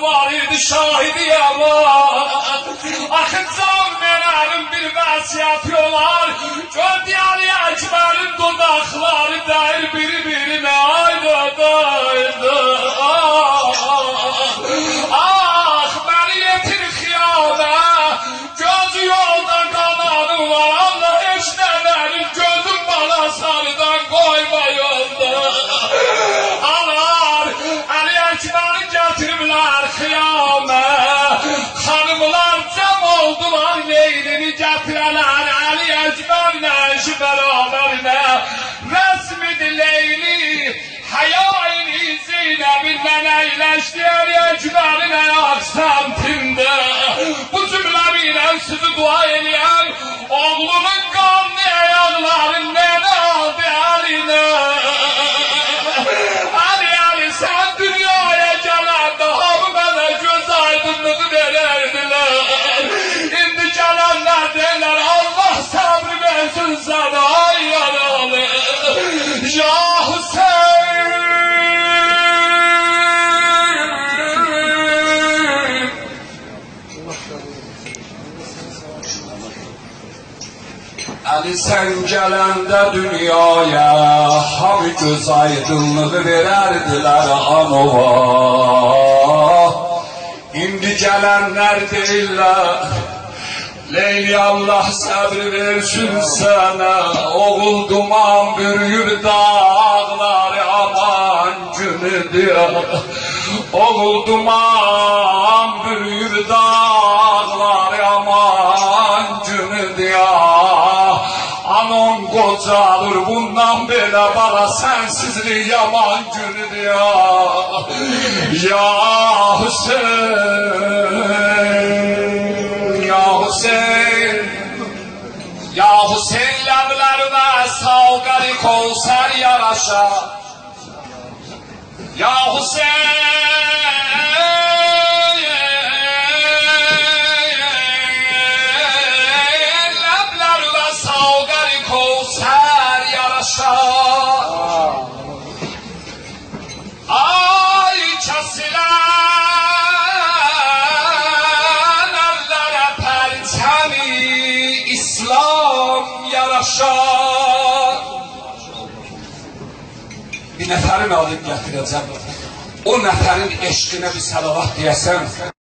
Validi şahidi yalan. Akıtsan meranın bir vəsiyyət yolar. Gördü Ali Ekber'in dodaqları dəyir bir-birinə. Ayda. Ah, beni yetir xiyabə. Gözü yolda qananı var. Allah heç nələrin gözüm bana sarıdan koyma yolda. Anar, Ali Ekber'i getiriblər xiyamə. Xanımlar cəm oldular leylini gətirələr. Ali Ekber'lə işi bərabərlə. Rəsmidir leyli, hayayini Zeynəbinlə əyləşdi. Ali Ekber'in ayak səmtində. Bu cümləminə sizi dua eləyən oğlunun qanlı ayaqların nənə aldı əlinə. Ali sen dünyaya gələndə hamı mənə göz aydınlığı verərdilər. İndi gələnlər deyirlər Allah səbri versin sənə ay yaralı. Ya Hüseyin, Ali sen gələndə dünyaya hamı göz aydınlığı verərdiler anova. İndi gələnlər deyirlər Leyli Allah səbri versin sənə. Oğul duman bürüyür dağları aman günüdür. Oğul duman bürüyür dağları aman günüdür. Anon qocalır bundan belə bala sensizlik yaman günüdür ya. Ya Hüseyin, ya Hüseyin, ya Hüseyin ləblərimə salqarı kolsər yaraşa. Ya Hüseyin, ləblərimə salqarı kolsər yaraşa. Ay kəsilən əllərə pərçəmi İslam yaraşar. Bir nəfərin alıp gətirəcəm. O nəfərin eşqinə bir salavat deyəsən.